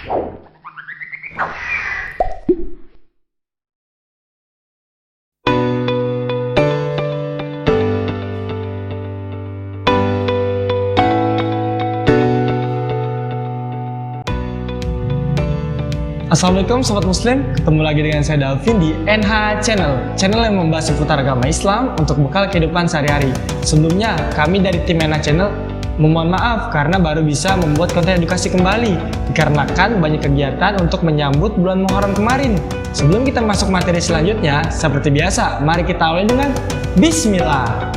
Assalamualaikum Sobat Muslim, ketemu lagi dengan saya Dalvin di NH Channel yang membahas seputar agama Islam untuk bekal kehidupan sehari-hari. Sebelumnya, kami dari tim NH Channel memohon maaf karena baru bisa membuat konten edukasi kembali dikarenakan banyak kegiatan untuk menyambut bulan Muharram kemarin. Sebelum kita masuk materi selanjutnya, seperti biasa, mari kita awali dengan Bismillah.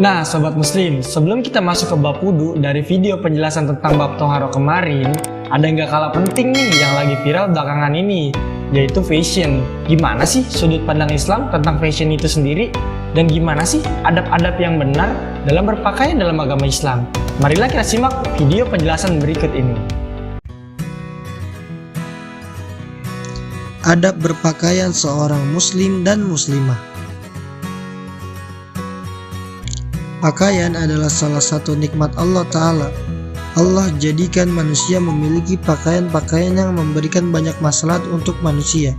Nah Sobat Muslim, sebelum kita masuk ke bab wudu, dari video penjelasan tentang bab toharo kemarin, ada yang gak kalah penting nih yang lagi viral belakangan ini, yaitu fashion. Gimana sih sudut pandang Islam tentang fashion itu sendiri? Dan gimana sih adab-adab yang benar dalam berpakaian dalam agama Islam? Marilah kita simak video penjelasan berikut ini. Adab berpakaian seorang muslim dan muslimah. Pakaian adalah salah satu nikmat Allah Ta'ala. Allah jadikan manusia memiliki pakaian-pakaian yang memberikan banyak maslahat untuk manusia.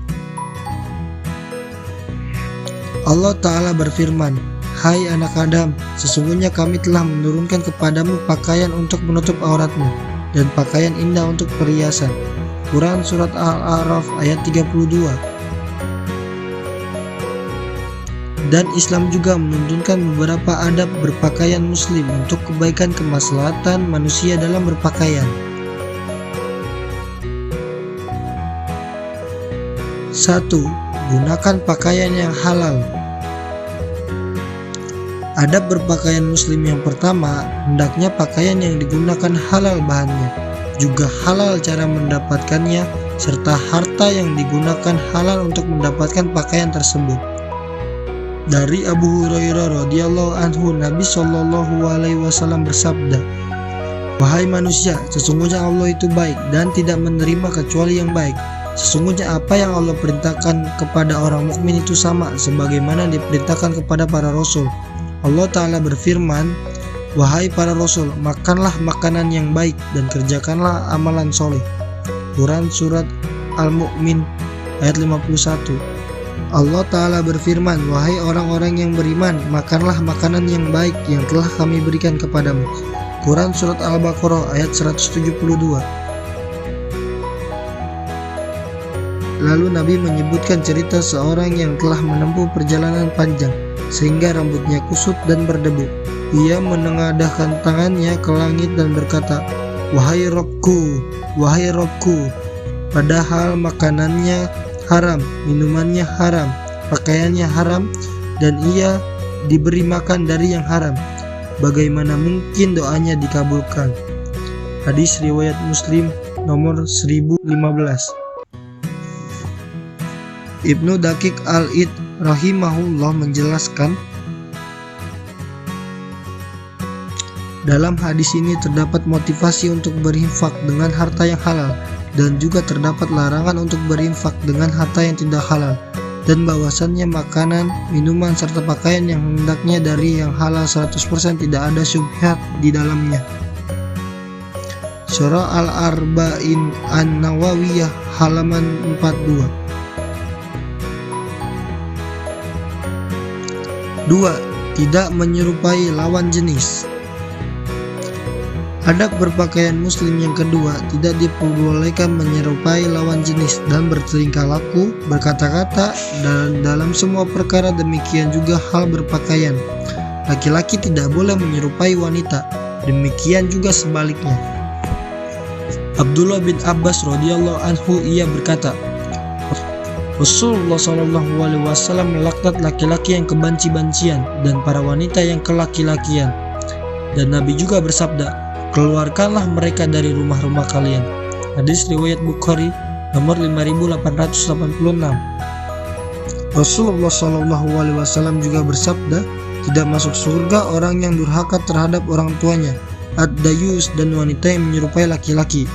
Allah Ta'ala berfirman, "Hai anak Adam, sesungguhnya kami telah menurunkan kepadamu pakaian untuk menutup auratmu, dan pakaian indah untuk perhiasan." Quran Surat Al-A'raf ayat 32. Dan Islam juga menuntunkan beberapa adab berpakaian muslim untuk kebaikan kemaslahatan manusia dalam berpakaian. 1. Gunakan pakaian yang halal. Adab berpakaian muslim yang pertama, hendaknya pakaian yang digunakan halal bahannya, juga halal cara mendapatkannya, serta harta yang digunakan halal untuk mendapatkan pakaian tersebut. Dari Abu Hurairah radhiyallahu anhu, Nabi Shallallahu alaihi wasallam bersabda, "Wahai manusia, sesungguhnya Allah itu baik dan tidak menerima kecuali yang baik. Sesungguhnya apa yang Allah perintahkan kepada orang mukmin itu sama sebagaimana diperintahkan kepada para rasul." Allah Ta'ala berfirman, "Wahai para rasul, makanlah makanan yang baik dan kerjakanlah amalan soleh." Quran Surat Al-Mu'min ayat 51. Allah Ta'ala berfirman, "Wahai orang-orang yang beriman, makanlah makanan yang baik yang telah kami berikan kepadamu." Quran Surat Al-Baqarah ayat 172. Lalu Nabi menyebutkan cerita seorang yang telah menempuh perjalanan panjang sehingga rambutnya kusut dan berdebu. Ia menengadahkan tangannya ke langit dan berkata, "Wahai Robku, wahai Robku," padahal makanannya haram, minumannya haram, pakaiannya haram, dan ia diberi makan dari yang haram. Bagaimana mungkin doanya dikabulkan? Hadis riwayat Muslim nomor 1015. Ibnu Daqiq Al-Id rahimahullah menjelaskan, dalam hadis ini terdapat motivasi untuk berinfak dengan harta yang halal, dan juga terdapat larangan untuk berinfak dengan harta yang tidak halal, dan bahwasannya makanan, minuman, serta pakaian yang hendaknya dari yang halal 100% tidak ada syubhat di dalamnya. Syarah Al-Arba'in An-Nawawiyah halaman 42. 2. Tidak menyerupai lawan jenis. Adab berpakaian muslim yang kedua, tidak diperbolehkan menyerupai lawan jenis dan bertingkah laku, berkata-kata, dan dalam semua perkara. Demikian juga hal berpakaian. Laki-laki tidak boleh menyerupai wanita, demikian juga sebaliknya. Abdullah bin Abbas radhiyallahu anhu ia berkata, Rasulullah Shallallahu alaihi wasallam melaknat laki-laki yang kebanci-bancian dan para wanita yang kelaki-lakian. Dan Nabi juga bersabda, "Keluarkanlah mereka dari rumah-rumah kalian." Hadis riwayat Bukhari nomor 5886. Rasulullah Shallallahu alaihi wasallam juga bersabda, "Tidak masuk surga orang yang durhaka terhadap orang tuanya, ad-dayus dan wanita yang menyerupai laki-laki.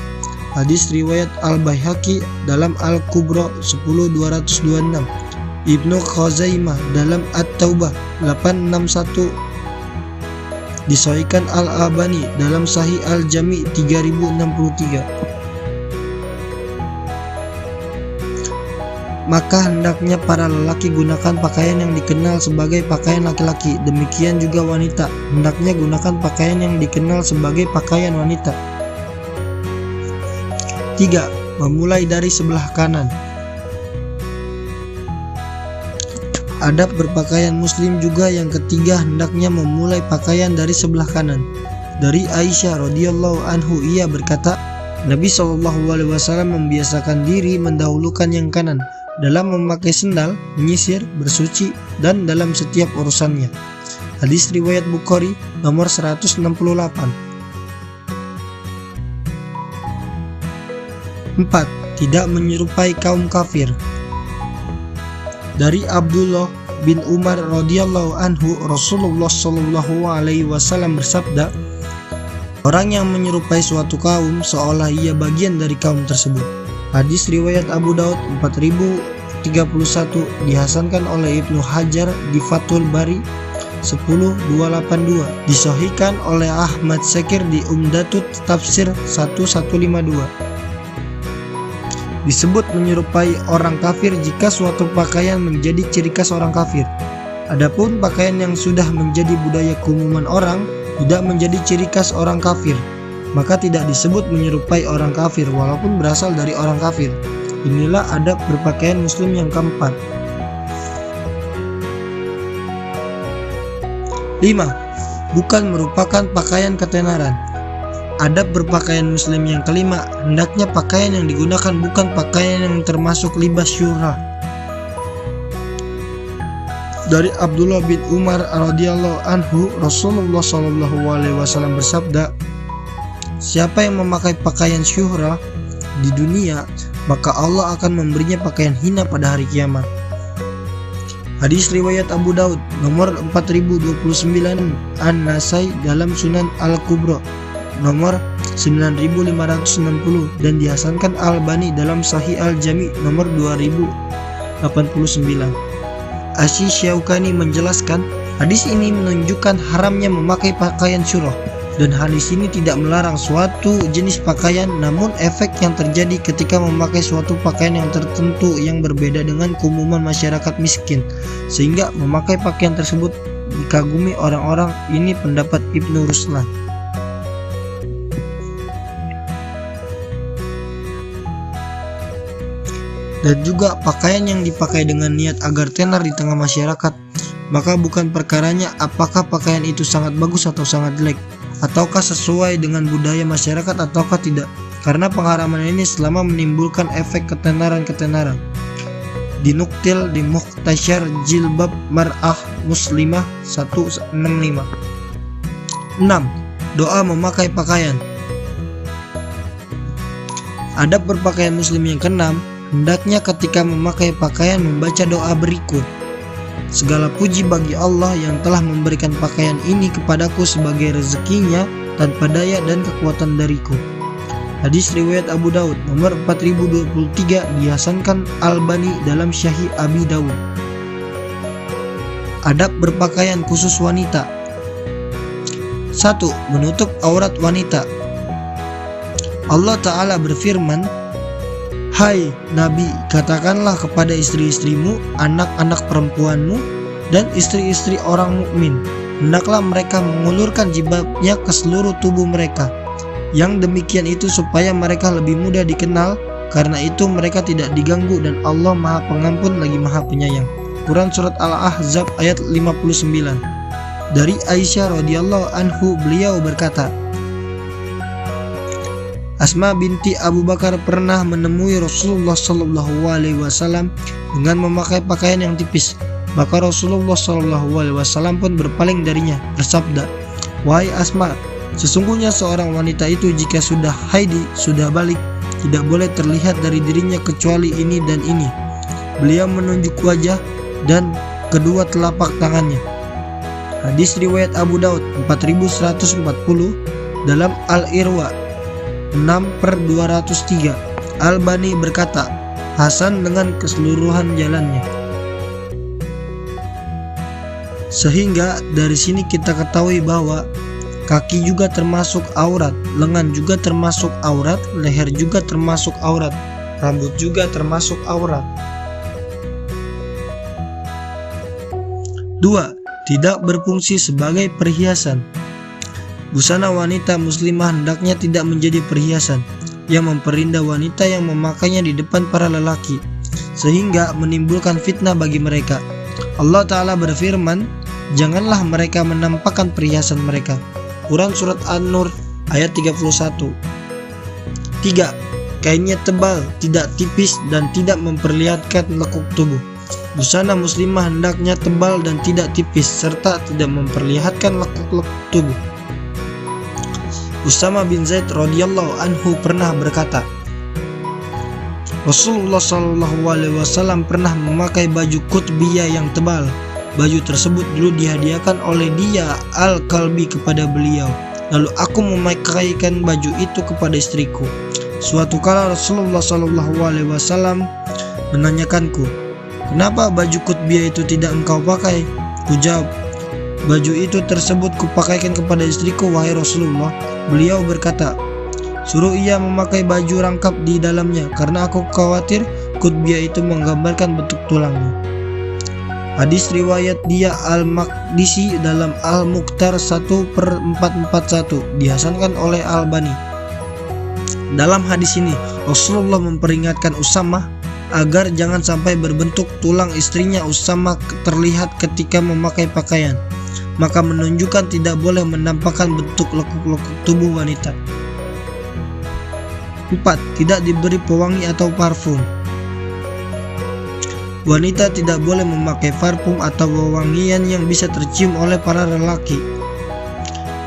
Hadis riwayat Al-Baihaqi dalam Al-Kubra 10226, Ibnu Khuzaimah dalam At-Taubah 861, disahihkan Al-Albani dalam Sahih Al-Jami' 3063. Maka hendaknya para lelaki gunakan pakaian yang dikenal sebagai pakaian laki-laki, demikian juga wanita hendaknya gunakan pakaian yang dikenal sebagai pakaian wanita. 3. Memulai dari sebelah kanan. Adab berpakaian muslim juga yang ketiga, hendaknya memulai pakaian dari sebelah kanan. Dari Aisyah radhiyallahu anhu, ia berkata, Nabi SAW membiasakan diri mendahulukan yang kanan dalam memakai sendal, menyisir, bersuci, dan dalam setiap urusannya. Hadis riwayat Bukhari nomor 168. 4. Tidak menyerupai kaum kafir. Dari Abdullah bin Umar radhiyallahu anhu, Rasulullah SAW bersabda, orang yang menyerupai suatu kaum seolah ia bagian dari kaum tersebut. Hadis riwayat Abu Daud 4031, dihasankan oleh Ibnu Hajar di Fathul Bari 10282, disahihkan oleh Ahmad Syakir di Umdatut Tafsir 1152. Disebut menyerupai orang kafir jika suatu pakaian menjadi ciri khas orang kafir. Adapun pakaian yang sudah menjadi budaya keumuman orang tidak menjadi ciri khas orang kafir, maka tidak disebut menyerupai orang kafir walaupun berasal dari orang kafir. Inilah adab berpakaian muslim yang keempat. 5. Bukan merupakan pakaian ketenaran. Adab berpakaian muslim yang kelima, hendaknya pakaian yang digunakan bukan pakaian yang termasuk libas syuhra. Dari Abdullah bin Umar radhiyallahu anhu, Rasulullah SAW bersabda, siapa yang memakai pakaian syuhra di dunia, maka Allah akan memberinya pakaian hina pada hari kiamat. Hadis riwayat Abu Daud nomor 4029, An-Nasai dalam Sunan Al-Kubra nomor 9560, dan dihasankan Al-Albani dalam Sahih Al-Jami' nomor 2089. Asy Syaukani menjelaskan, hadis ini menunjukkan haramnya memakai pakaian syuhra. Dan hadis ini tidak melarang suatu jenis pakaian, namun efek yang terjadi ketika memakai suatu pakaian yang tertentu yang berbeda dengan keumuman masyarakat miskin, sehingga memakai pakaian tersebut dikagumi orang-orang. Ini pendapat Ibnu Ruslan. Dan juga pakaian yang dipakai dengan niat agar tenar di tengah masyarakat, maka bukan perkaranya apakah pakaian itu sangat bagus atau sangat jelek, ataukah sesuai dengan budaya masyarakat ataukah tidak, karena pengharaman ini selama menimbulkan efek ketenaran-ketenaran. Dinuktil di Mukhtasar Jilbab Mar'ah Muslimah 165. 6. Doa memakai pakaian. Adab berpakaian muslim yang keenam, hendaknya ketika memakai pakaian membaca doa berikut. Segala puji bagi Allah yang telah memberikan pakaian ini kepadaku sebagai rezekinya tanpa daya dan kekuatan dariku. Hadis riwayat Abu Daud nomor 4023, dihasankan Albani dalam Sahih Abi Dawud. Adab berpakaian khusus wanita. 1. Menutup aurat wanita. Allah Ta'ala berfirman, hai Nabi, katakanlah kepada istri-istrimu, anak-anak perempuanmu, dan istri-istri orang mukmin, hendaklah mereka mengulurkan jilbabnya ke seluruh tubuh mereka. Yang demikian itu supaya mereka lebih mudah dikenal, karena itu mereka tidak diganggu dan Allah Maha Pengampun lagi Maha Penyayang. Quran Surat Al-Ahzab ayat 59. Dari Aisyah radhiyallahu anhu, beliau berkata, Asma binti Abu Bakar pernah menemui Rasulullah SAW dengan memakai pakaian yang tipis. Maka Rasulullah SAW pun berpaling darinya, bersabda, wahai Asma, sesungguhnya seorang wanita itu jika sudah haidi, sudah balik, tidak boleh terlihat dari dirinya kecuali ini dan ini. Beliau menunjuk wajah dan kedua telapak tangannya. Hadis riwayat Abu Daud 4140, dalam Al-Irwa 6/203. Albani berkata, hasan dengan keseluruhan jalannya. Sehingga dari sini kita ketahui bahwa kaki juga termasuk aurat, lengan juga termasuk aurat, leher juga termasuk aurat, rambut juga termasuk aurat. 2. Tidak berfungsi sebagai perhiasan. Busana wanita muslimah hendaknya tidak menjadi perhiasan yang memperindah wanita yang memakainya di depan para lelaki, sehingga menimbulkan fitnah bagi mereka. Allah Ta'ala berfirman, janganlah mereka menampakkan perhiasan mereka. Quran Surat An-Nur ayat 31. 3. Kainnya tebal, tidak tipis, dan tidak memperlihatkan lekuk tubuh. Busana muslimah hendaknya tebal dan tidak tipis, serta tidak memperlihatkan lekuk-lekuk tubuh. Usama bin Zaid radhiyallahu anhu pernah berkata, Rasulullah SAW pernah memakai baju kutbiyah yang tebal. Baju tersebut dulu dihadiahkan oleh dia Al-Kalbi kepada beliau. Lalu aku memakaikan baju itu kepada istriku. Suatu kala Rasulullah SAW menanyakanku, kenapa baju kutbiyah itu tidak engkau pakai? Kujawab, baju itu tersebut kupakaikan kepada istriku, wahai Rasulullah. Beliau berkata, suruh ia memakai baju rangkap di dalamnya, karena aku khawatir kutbiyah itu menggambarkan bentuk tulangnya. Hadis riwayat dia Al-Maqdisi dalam Al-Mukhtar 1/441, dihasankan oleh Albani. Dalam hadis ini Rasulullah memperingatkan Usamah agar jangan sampai berbentuk tulang istrinya Usamah terlihat ketika memakai pakaian, maka menunjukkan tidak boleh menampakkan bentuk lekuk-lekuk tubuh wanita. 4. Tidak diberi pewangi atau parfum. Wanita tidak boleh memakai parfum atau wewangian yang bisa tercium oleh para lelaki.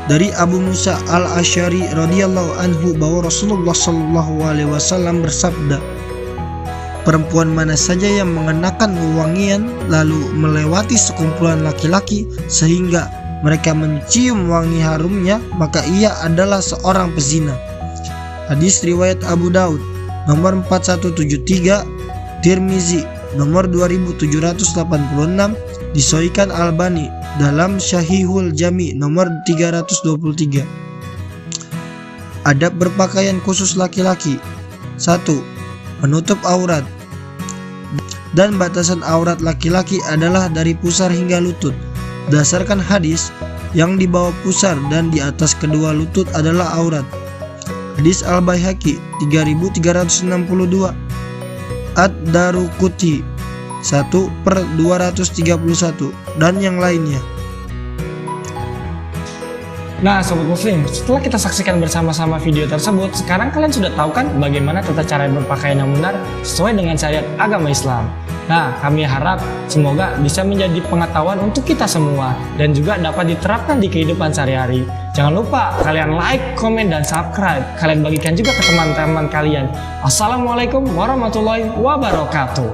Dari Abu Musa Al-Asy'ari radhiyallahu anhu bahwa Rasulullah SAW bersabda, perempuan mana saja yang mengenakan wewangian lalu melewati sekumpulan laki-laki sehingga mereka mencium wangi harumnya, maka ia adalah seorang pezina. Hadis riwayat Abu Daud nomor 4173, Tirmizi nomor 2786, disahihkan Albani dalam Syahihul Jami nomor 323. Adab berpakaian khusus laki-laki. 1. Menutup aurat. Dan batasan aurat laki-laki adalah dari pusar hingga lutut. Berdasarkan hadis, yang di bawah pusar dan di atas kedua lutut adalah aurat. Hadis Al-Baihaqi 3362, Ad-Daruqutni 1/231, dan yang lainnya. Nah Sobat Muslim, setelah kita saksikan bersama-sama video tersebut, sekarang kalian sudah tahu kan bagaimana tata cara berpakaian yang benar sesuai dengan syariat agama Islam. Nah, kami harap semoga bisa menjadi pengetahuan untuk kita semua dan juga dapat diterapkan di kehidupan sehari-hari. Jangan lupa kalian like, komen, dan subscribe. Kalian bagikan juga ke teman-teman kalian. Assalamualaikum warahmatullahi wabarakatuh.